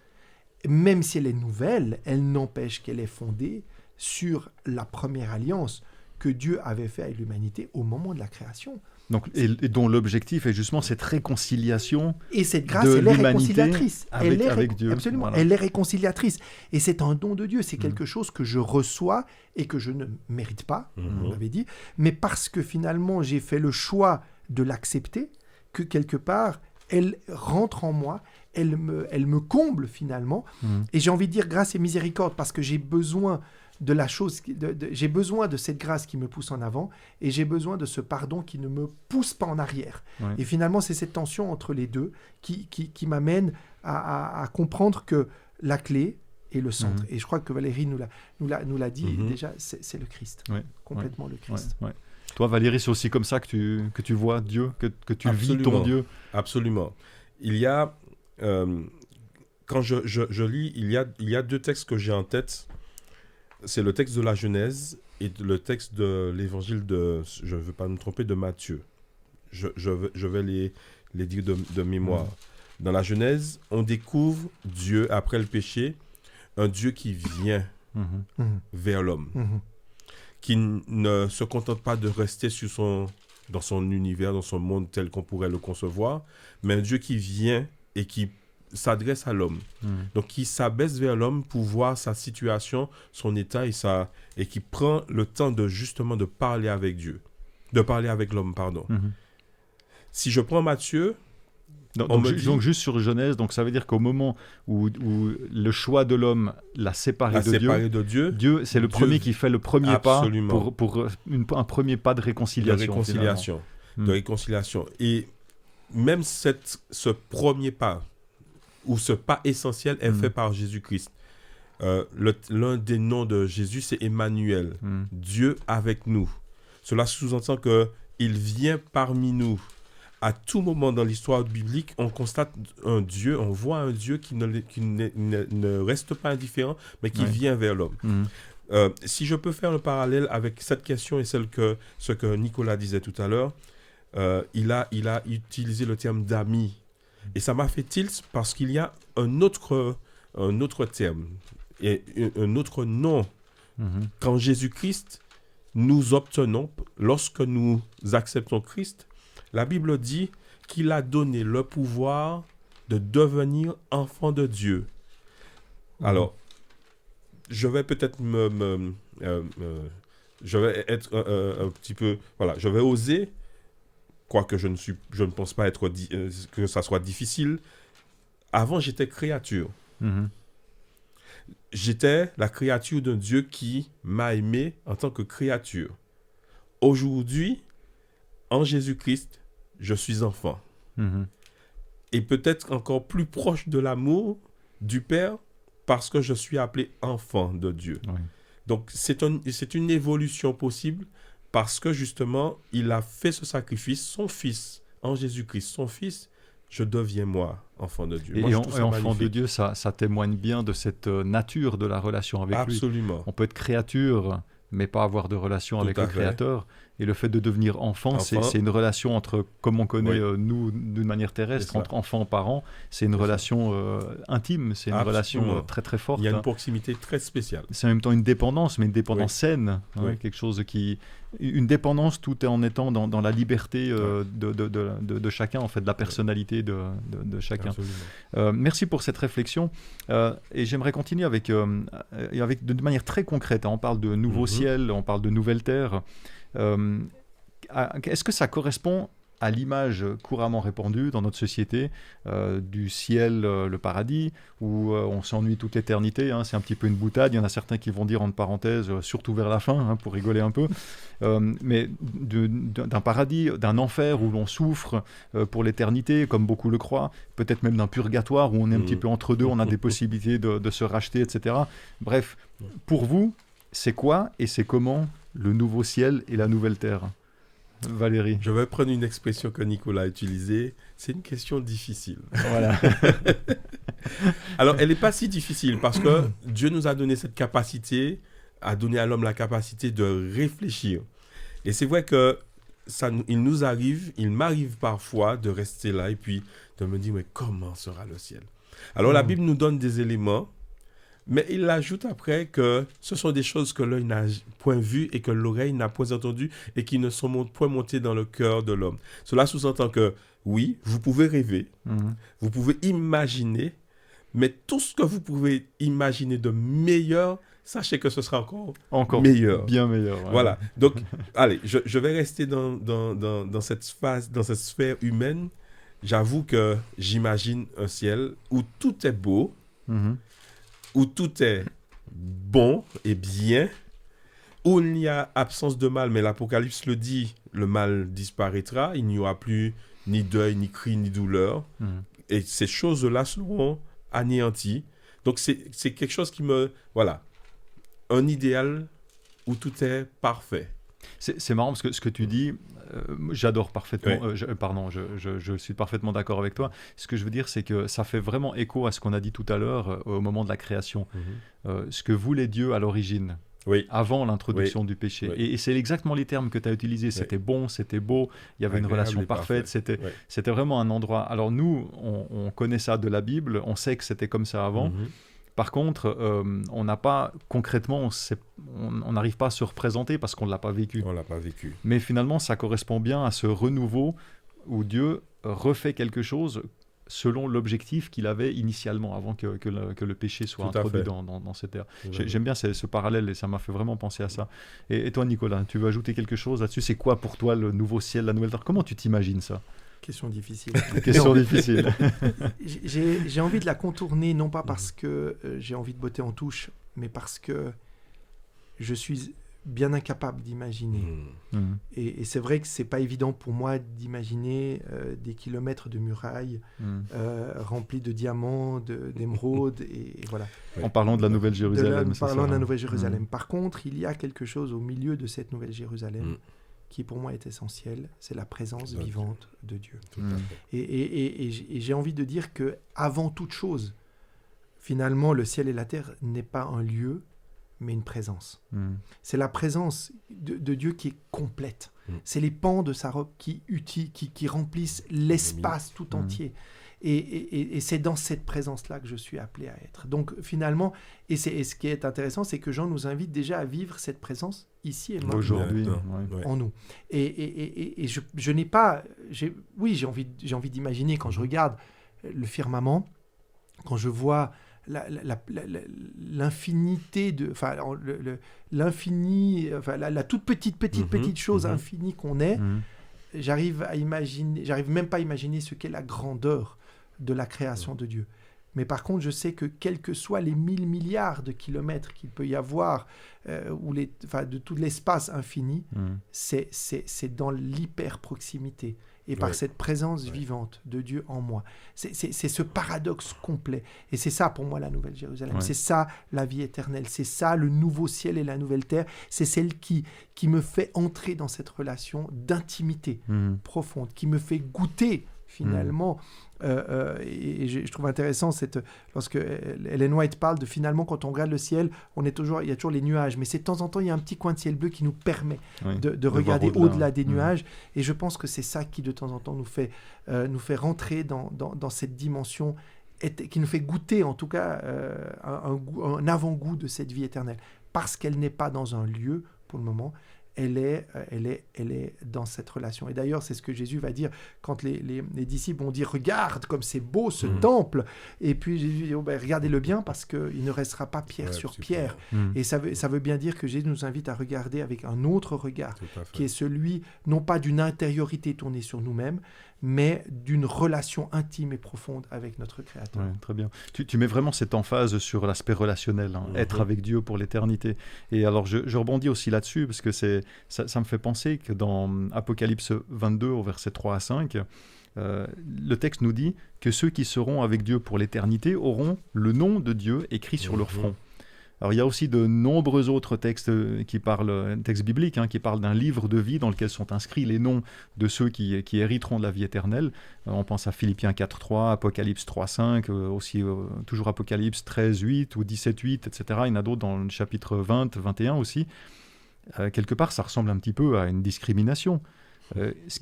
Même si elle est nouvelle, elle n'empêche qu'elle est fondée sur la première alliance que Dieu avait faite avec l'humanité au moment de la création. Donc, et dont l'objectif est justement cette réconciliation et cette grâce, de elle est l'humanité réconciliatrice. avec Dieu. Absolument, Voilà. elle est réconciliatrice. Et c'est un don de Dieu, c'est quelque chose que je reçois et que je ne mérite pas, on l'avait dit, mais parce que finalement j'ai fait le choix de l'accepter, que quelque part, elle rentre en moi, elle me comble finalement. Et j'ai envie de dire grâce et miséricorde, parce que j'ai besoin de la chose, j'ai besoin de cette grâce qui me pousse en avant, et j'ai besoin de ce pardon qui ne me pousse pas en arrière. Ouais. Et finalement, c'est cette tension entre les deux qui m'amène à comprendre que la clé est le centre. Et je crois que Valérie nous l'a dit déjà, c'est le Christ, complètement le Christ. Ouais. Toi, Valérie, c'est aussi comme ça que tu vois Dieu, que tu vis ton Dieu. Absolument. Il y a, quand je lis, il y a deux textes que j'ai en tête. C'est le texte de la Genèse et le texte de l'évangile de, je ne veux pas me tromper, de Matthieu. Je vais les dire de mémoire. Dans la Genèse, on découvre Dieu, après le péché, un Dieu qui vient vers l'homme, qui ne se contente pas de rester dans son univers, dans son monde tel qu'on pourrait le concevoir, mais un Dieu qui vient et qui s'adresse à l'homme. Donc, qui s'abaisse vers l'homme pour voir sa situation, son état et qui prend le temps justement de parler avec Dieu, de parler avec l'homme, pardon. Si je prends Matthieu... Donc, juste sur Genèse, donc ça veut dire qu'au moment où le choix de l'homme l'a séparé de Dieu, Dieu c'est le premier qui fait le premier pas pour un premier pas de réconciliation. De réconciliation. Et même ce premier pas, ou ce pas essentiel, est fait par Jésus-Christ. L'un des noms de Jésus, c'est Emmanuel, Dieu avec nous. Cela sous-entend qu'il vient parmi nous. À tout moment dans l'histoire biblique, on constate on voit un Dieu qui ne reste pas indifférent, mais qui vient vers l'homme. Si je peux faire le parallèle avec cette question et ce que Nicolas disait tout à l'heure, il a utilisé le terme d'ami. Et ça m'a fait tilt parce qu'il y a un autre terme et un autre nom. Quand Jésus-Christ, nous obtenons, lorsque nous acceptons Christ, la Bible dit qu'il a donné le pouvoir de devenir enfant de Dieu. Alors, je vais peut-être je vais être un petit peu... Voilà, je vais oser, quoique je ne pense pas que ça soit difficile. Avant, j'étais créature. J'étais la créature d'un Dieu qui m'a aimé en tant que créature. Aujourd'hui, en Jésus-Christ, je suis enfant. Et peut-être encore plus proche de l'amour du Père parce que je suis appelé enfant de Dieu. Donc, c'est une évolution possible parce que justement, il a fait ce sacrifice, son Fils, en Jésus-Christ, son Fils, je deviens moi, enfant de Dieu. Et enfant de Dieu, ça témoigne bien de cette nature de la relation avec lui. Absolument. On peut être créature, mais pas avoir de relation avec le Créateur. Et le fait de devenir enfant, c'est une relation entre, comme on connaît nous d'une manière terrestre, entre enfants-parents, c'est une relation intime, c'est une relation très très forte. Il y a une proximité très spéciale. C'est en même temps une dépendance, mais une dépendance saine, quelque chose une dépendance tout en étant dans la liberté de chacun, en fait, de la personnalité de chacun. Merci pour cette réflexion. Et j'aimerais continuer avec de manière très concrète. On parle de nouveau ciel, on parle de nouvelle terre. Est-ce que ça correspond à l'image couramment répandue dans notre société du ciel, le paradis, où on s'ennuie toute l'éternité, c'est un petit peu une boutade, il y en a certains qui vont dire entre parenthèses, surtout vers la fin, pour rigoler un peu, mais d'un paradis, d'un enfer où l'on souffre pour l'éternité, comme beaucoup le croient, peut-être même d'un purgatoire où on est un petit peu entre deux, on a des possibilités de se racheter, etc. Bref, pour vous, c'est quoi et c'est comment le nouveau ciel et la nouvelle terre? Valérie. Je vais prendre une expression que Nicolas a utilisée. C'est une question difficile. Voilà. Alors, elle n'est pas si difficile parce que Dieu nous a donné cette capacité, a donné à l'homme la capacité de réfléchir. Et c'est vrai que il m'arrive parfois de rester là et puis de me dire, mais comment sera le ciel? Alors, la Bible nous donne des éléments, mais il ajoute après que ce sont des choses que l'œil n'a point vues et que l'oreille n'a point entendues et qui ne sont point montées dans le cœur de l'homme. Cela sous-entend que, oui, vous pouvez rêver, vous pouvez imaginer, mais tout ce que vous pouvez imaginer de meilleur, sachez que ce sera encore meilleur. Bien meilleur. Ouais. Voilà. Donc, allez, je vais rester dans cette phase, dans cette sphère humaine. J'avoue que j'imagine un ciel où tout est beau, où tout est bon et bien, où il n'y a absence de mal, mais l'Apocalypse le dit, le mal disparaîtra, il n'y aura plus ni deuil, ni cri, ni douleur, et ces choses-là seront anéanties. Donc c'est quelque chose qui me... Voilà, un idéal où tout est parfait. C'est marrant parce que ce que tu dis, j'adore parfaitement, je suis parfaitement d'accord avec toi. Ce que je veux dire, c'est que ça fait vraiment écho à ce qu'on a dit tout à l'heure au moment de la création. Ce que voulait Dieu à l'origine, avant l'introduction du péché. Et c'est exactement les termes que tu as utilisés. C'était bon, c'était beau, il y avait une relation parfaite, c'était vraiment un endroit... Alors nous, on connaît ça de la Bible, on sait que c'était comme ça avant. Par contre, on n'a pas, concrètement, on n'arrive pas à se représenter parce qu'on ne l'a pas vécu. On ne l'a pas vécu. Mais finalement, ça correspond bien à ce renouveau où Dieu refait quelque chose selon l'objectif qu'il avait initialement, avant que le péché soit introduit dans cette terre. J'aime bien ce parallèle et ça m'a fait vraiment penser à ça. Et toi, Nicolas, tu veux ajouter quelque chose là-dessus? C'est quoi pour toi le nouveau ciel, la nouvelle terre? Comment tu t'imagines ça? Question difficile. Question difficile. J'ai envie de la contourner, non pas parce que j'ai envie de botter en touche, mais parce que je suis bien incapable d'imaginer. Et c'est vrai que c'est pas évident pour moi d'imaginer des kilomètres de murailles remplis de diamants, d'émeraudes, et voilà. En parlant de la Nouvelle Jérusalem. En parlant de la Nouvelle Jérusalem. Par contre, il y a quelque chose au milieu de cette Nouvelle Jérusalem qui pour moi est essentiel, c'est la présence vivante de Dieu. Et j'ai envie de dire que avant toute chose, finalement, le ciel et la terre n'est pas un lieu, mais une présence. C'est la présence de Dieu qui est complète. C'est les pans de sa robe qui remplissent l'espace tout entier. Et c'est dans cette présence-là que je suis appelé à être. Donc finalement, et ce qui est intéressant, c'est que Jean nous invite déjà à vivre cette présence ici et maintenant. Aujourd'hui, en nous. Et je n'ai pas... Oui, j'ai envie d'imaginer quand je regarde le firmament, quand je vois l'infinité de... Enfin, l'infini... Enfin, la toute petite chose infinie qu'on est, j'arrive même pas à imaginer ce qu'est la grandeur de la création de Dieu. Mais par contre, je sais que quels que soient les 1000 milliards de kilomètres qu'il peut y avoir, de tout l'espace infini, c'est dans l'hyper-proximité. Et par cette présence vivante de Dieu en moi. C'est ce paradoxe complet. Et c'est ça pour moi la Nouvelle Jérusalem. C'est ça la vie éternelle. C'est ça le nouveau ciel et la nouvelle terre. C'est celle qui me fait entrer dans cette relation d'intimité profonde, qui me fait goûter finalement. Et je trouve intéressant lorsque Ellen White parle de finalement quand on regarde le ciel, il y a toujours les nuages, mais c'est de temps en temps il y a un petit coin de ciel bleu qui nous permet de regarder au-delà des nuages, et je pense que c'est ça qui de temps en temps nous fait rentrer dans cette dimension qui nous fait goûter en tout cas un avant-goût de cette vie éternelle, parce qu'elle n'est pas dans un lieu pour le moment. Elle est dans cette relation. Et d'ailleurs, c'est ce que Jésus va dire quand les disciples vont dire « Regarde comme c'est beau ce temple !» Et puis Jésus dit « Regardez-le bien parce qu'il ne restera pas pierre sur pierre. » Et ça veut bien dire que Jésus nous invite à regarder avec un autre regard, qui est celui, non pas d'une intériorité tournée sur nous-mêmes, mais d'une relation intime et profonde avec notre Créateur. Ouais, très bien. Tu mets vraiment cette emphase sur l'aspect relationnel, être avec Dieu pour l'éternité. Et alors, je rebondis aussi là-dessus, parce que ça me fait penser que dans Apocalypse 22, au verset 3 à 5, le texte nous dit que ceux qui seront avec Dieu pour l'éternité auront le nom de Dieu écrit sur leur front. Alors il y a aussi de nombreux autres textes textes bibliques, qui parlent d'un livre de vie dans lequel sont inscrits les noms de ceux qui hériteront de la vie éternelle. On pense à Philippiens 4.3, Apocalypse 3.5, aussi toujours Apocalypse 13.8 ou 17.8, etc. Il y en a d'autres dans le chapitre 20, 21 aussi. Quelque part, ça ressemble un petit peu à une discrimination.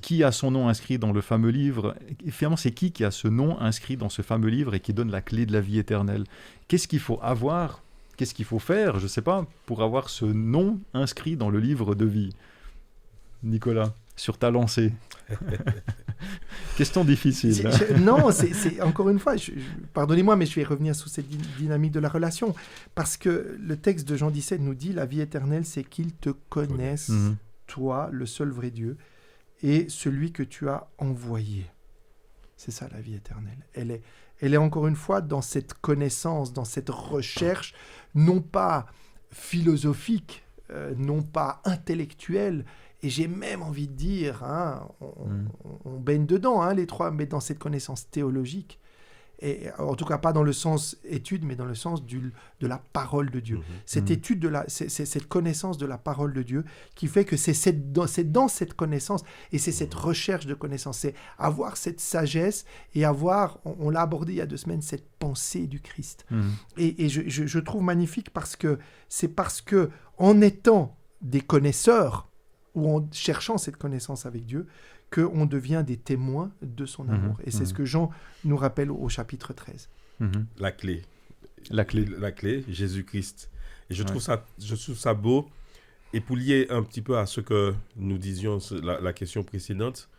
Qui a son nom inscrit dans le fameux livre? Finalement, c'est qui a ce nom inscrit dans ce fameux livre et qui donne la clé de la vie éternelle? Qu'est-ce qu'il faut avoir? Qu'est-ce qu'il faut faire, je ne sais pas, pour avoir ce nom inscrit dans le livre de vie? Nicolas, sur ta lancée. Question difficile. Non, c'est encore une fois, pardonnez-moi, mais je vais revenir sur cette dynamique de la relation. Parce que le texte de Jean 17 nous dit, la vie éternelle, c'est qu'ils te connaissent, toi, le seul vrai Dieu, et celui que tu as envoyé. C'est ça la vie éternelle. Elle est encore une fois dans cette connaissance, dans cette recherche, non pas philosophique, non pas intellectuelle, et j'ai même envie de dire, on baigne dedans, les trois, mais dans cette connaissance théologique, et en tout cas pas dans le sens étude, mais dans le sens de la parole de Dieu. Cette étude, c'est cette connaissance de la parole de Dieu qui fait que c'est dans cette connaissance, et c'est cette recherche de connaissance, c'est avoir cette sagesse et avoir, on l'a abordé il y a 2 semaines, cette pensée du Christ. Et je trouve magnifique parce que en étant des connaisseurs, ou en cherchant cette connaissance avec Dieu, qu'on devient des témoins de son amour. Et c'est ce que Jean nous rappelle au chapitre 13. La clé. La clé. La clé, Jésus-Christ. Et je trouve ça beau. Et pour lier un petit peu à ce que nous disions, la question précédente,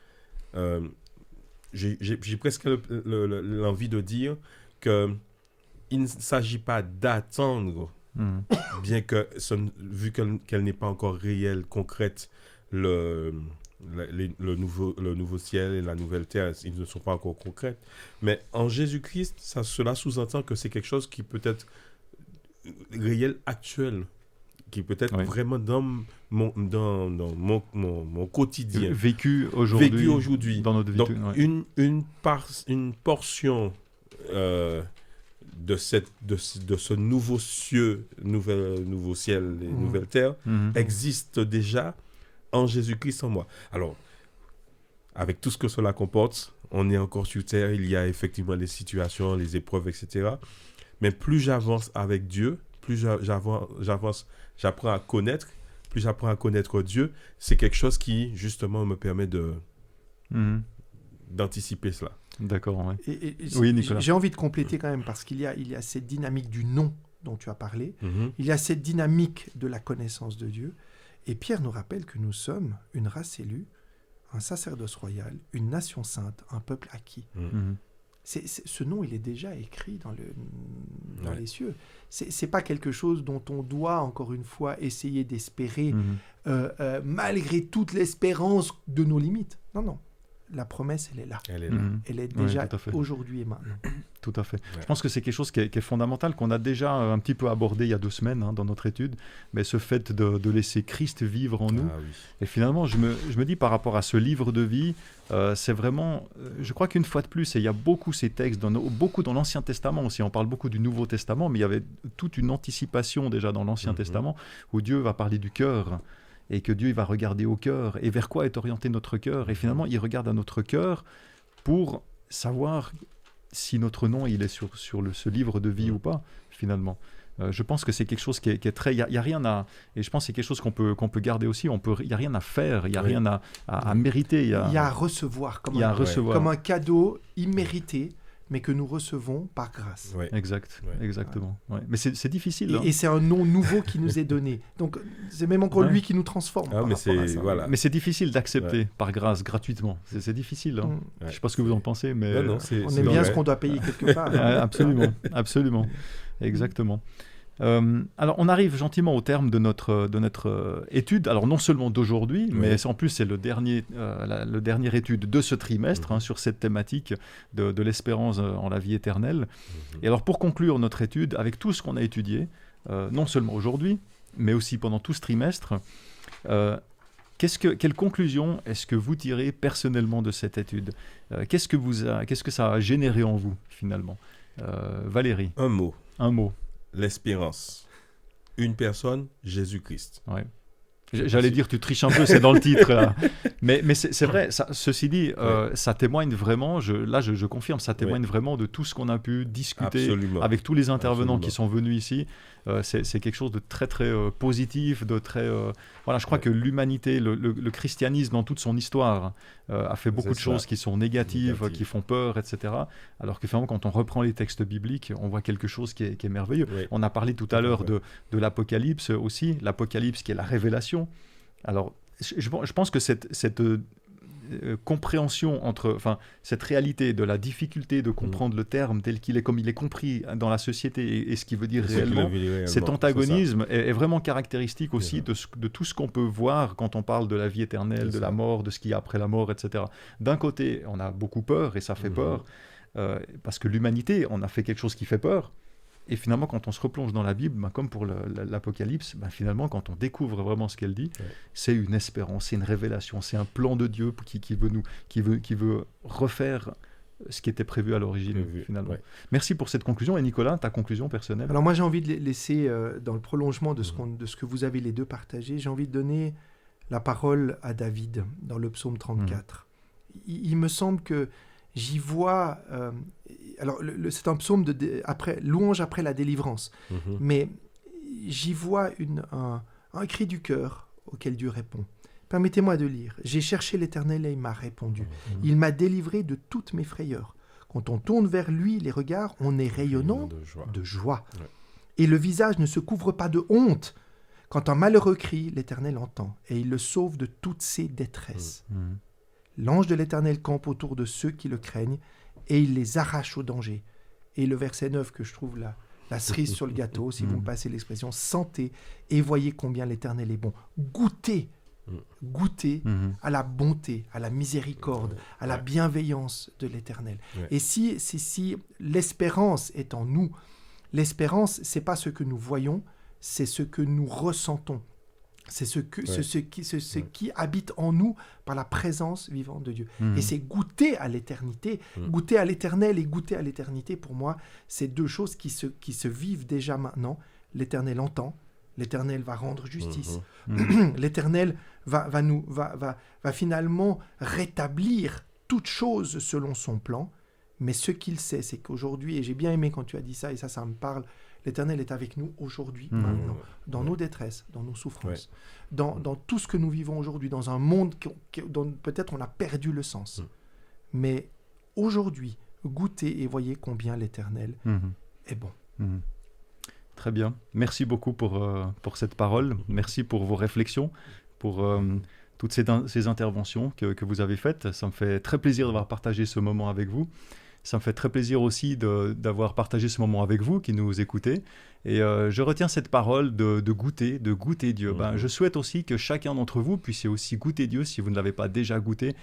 j'ai presque l'envie de dire qu'il ne s'agit pas d'attendre, bien que, vu qu'elle n'est pas encore réelle, concrète, le nouveau ciel et la nouvelle terre, ils ne sont pas encore concrètes. Mais en Jésus-Christ, cela sous-entend que c'est quelque chose qui peut être réel, actuel, qui peut être vraiment dans mon quotidien. Vécu aujourd'hui. Dans notre vie. Donc, une portion de ce nouveau ciel, nouveau ciel et nouvelle terre existe déjà en Jésus-Christ en moi. Alors, avec tout ce que cela comporte, on est encore sur terre, il y a effectivement les situations, les épreuves, etc. Mais plus j'avance avec Dieu, plus j'avance, j'apprends à connaître, plus j'apprends à connaître Dieu, c'est quelque chose qui, justement, me permet d'anticiper cela. D'accord, ouais. Oui, Nicolas. J'ai envie de compléter quand même, parce qu'il y a cette dynamique du nom dont tu as parlé, il y a cette dynamique de la connaissance de Dieu, et Pierre nous rappelle que nous sommes une race élue, un sacerdoce royal, une nation sainte, un peuple acquis. Ce nom, il est déjà écrit dans les cieux. C'est pas quelque chose dont on doit, encore une fois, essayer d'espérer malgré toute l'espérance de nos limites. Non. La promesse, elle est là. Elle est là. Elle est déjà aujourd'hui et maintenant. Tout à fait. Ouais. Je pense que c'est quelque chose qui est fondamental, qu'on a déjà un petit peu abordé il y a 2 semaines dans notre étude, mais ce fait de laisser Christ vivre en nous. Oui. Et finalement, je me dis par rapport à ce livre de vie, c'est vraiment, je crois qu'une fois de plus, et il y a beaucoup ces textes, beaucoup dans l'Ancien Testament aussi, on parle beaucoup du Nouveau Testament, mais il y avait toute une anticipation déjà dans l'Ancien Testament, où Dieu va parler du cœur, et que Dieu il va regarder au cœur, et vers quoi est orienté notre cœur, et finalement il regarde à notre cœur pour savoir si notre nom il est sur ce livre de vie ou pas, finalement. Je pense que c'est quelque chose qui est très... Il y a rien à... Et je pense que c'est quelque chose qu'on peut garder aussi. Il n'y a rien à faire, il n'y a rien à mériter. Il y a à recevoir, comme un cadeau immérité, mais que nous recevons par grâce. Exactement. Ouais. Mais c'est difficile. Et c'est un nom nouveau qui nous est donné. Donc, c'est même encore lui qui nous transforme. Mais c'est difficile d'accepter par grâce, gratuitement. C'est difficile. Je ne sais pas ce que vous en pensez, mais... on aime bien ce qu'on doit payer quelque part. Absolument. Exactement. Alors, on arrive gentiment au terme de notre étude. Alors, non seulement d'aujourd'hui, mais en plus, c'est le dernier étude de ce trimestre sur cette thématique de l'espérance en la vie éternelle. Et alors, pour conclure notre étude, avec tout ce qu'on a étudié, non seulement aujourd'hui, mais aussi pendant tout ce trimestre, quelle conclusion est-ce que vous tirez personnellement de cette étude ? Qu'est-ce que ça a généré en vous, finalement ? Valérie ? Un mot. L'espérance. Une personne, Jésus-Christ. Ouais. J'allais dire, tu triches un peu, c'est dans le titre. Là. Mais c'est vrai, ceci dit, ça témoigne vraiment, je confirme, ça témoigne vraiment de tout ce qu'on a pu discuter avec tous les intervenants qui sont venus ici. C'est quelque chose de très, très positif, de très... Voilà, je crois que l'humanité, le christianisme dans toute son histoire a fait beaucoup de choses qui sont négatives, qui font peur, etc. Alors que finalement, quand on reprend les textes bibliques, on voit quelque chose qui est merveilleux. On a parlé tout à l'heure de l'Apocalypse aussi, l'Apocalypse qui est la révélation. Alors, je pense que cette compréhension cette réalité de la difficulté de comprendre le terme tel qu'il est, comme il est compris dans la société et ce qu'il veut dire réellement, cet antagonisme est vraiment caractéristique aussi de tout ce qu'on peut voir quand on parle de la vie éternelle, de la mort, de ce qu'il y a après la mort, etc. D'un côté, on a beaucoup peur et ça fait peur, parce que l'humanité, on a fait quelque chose qui fait peur. Et finalement, quand on se replonge dans la Bible, comme pour l'Apocalypse, finalement, quand on découvre vraiment ce qu'elle dit, c'est une espérance, c'est une révélation, c'est un plan de Dieu qui veut refaire ce qui était prévu à l'origine, finalement. Merci pour cette conclusion. Et Nicolas, ta conclusion personnelle ? Alors moi, j'ai envie de laisser, dans le prolongement de ce que vous avez les deux partagé, j'ai envie de donner la parole à David dans le psaume 34. Il me semble que j'y vois... alors, c'est un psaume louange après la délivrance. Mais j'y vois un cri du cœur auquel Dieu répond. Permettez-moi de lire. « J'ai cherché l'Éternel et il m'a répondu. Il m'a délivré de toutes mes frayeurs. Quand on tourne vers lui les regards, on est rayonnant de joie. Ouais. Et le visage ne se couvre pas de honte. Quand un malheureux crie, l'Éternel entend et il le sauve de toutes ses détresses. L'ange de l'Éternel campe autour de ceux qui le craignent et il les arrache au danger. Et le verset 9 que je trouve là, la cerise sur le gâteau, si vous me passez l'expression, sentez et voyez combien l'Éternel est bon. Goûtez à la bonté, à la miséricorde, à la bienveillance de l'Éternel. Ouais. Et si l'espérance est en nous, l'espérance, c'est pas ce que nous voyons, c'est ce que nous ressentons. C'est ce qui habite en nous par la présence vivante de Dieu. Et c'est goûter à l'éternité, goûter à l'éternel et goûter à l'éternité, pour moi, c'est deux choses qui se vivent déjà maintenant. L'Éternel entend, l'Éternel va rendre justice. L'Éternel va finalement rétablir toute chose selon son plan. Mais ce qu'il sait, c'est qu'aujourd'hui, et j'ai bien aimé quand tu as dit ça, et ça me parle, l'Éternel est avec nous aujourd'hui, maintenant, dans nos détresses, dans nos souffrances, dans tout ce que nous vivons aujourd'hui, dans un monde dont peut-être on a perdu le sens. Mais aujourd'hui, goûtez et voyez combien l'Éternel est bon. Très bien. Merci beaucoup pour cette parole. Merci pour vos réflexions, pour toutes ces interventions que vous avez faites. Ça me fait très plaisir d'avoir partagé ce moment avec vous. Ça me fait très plaisir aussi d'avoir partagé ce moment avec vous qui nous écoutez. Et je retiens cette parole de goûter Dieu. Je souhaite aussi que chacun d'entre vous puissiez aussi goûter Dieu si vous ne l'avez pas déjà goûté.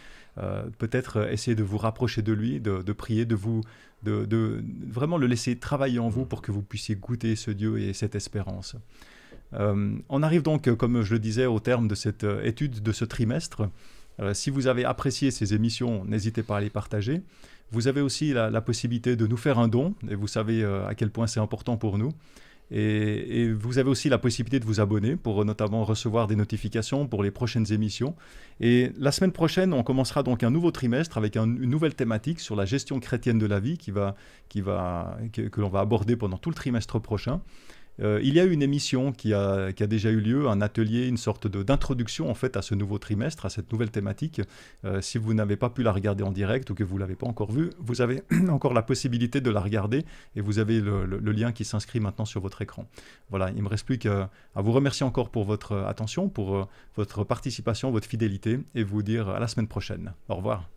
Peut-être essayer de vous rapprocher de lui, de prier, de vraiment le laisser travailler en vous pour que vous puissiez goûter ce Dieu et cette espérance. On arrive donc, comme je le disais, au terme de cette étude de ce trimestre. Si vous avez apprécié ces émissions, n'hésitez pas à les partager. Vous avez aussi la possibilité de nous faire un don, et vous savez à quel point c'est important pour nous. Et vous avez aussi la possibilité de vous abonner pour notamment recevoir des notifications pour les prochaines émissions. Et la semaine prochaine, on commencera donc un nouveau trimestre avec une nouvelle thématique sur la gestion chrétienne de la vie que l'on va aborder pendant tout le trimestre prochain. Il y a eu une émission qui a déjà eu lieu, un atelier, une sorte d'introduction en fait à ce nouveau trimestre, à cette nouvelle thématique. Si vous n'avez pas pu la regarder en direct ou que vous ne l'avez pas encore vue, vous avez encore la possibilité de la regarder et vous avez le lien qui s'inscrit maintenant sur votre écran. Voilà, il ne me reste plus qu'à vous remercier encore pour votre attention, pour votre participation, votre fidélité et vous dire à la semaine prochaine. Au revoir.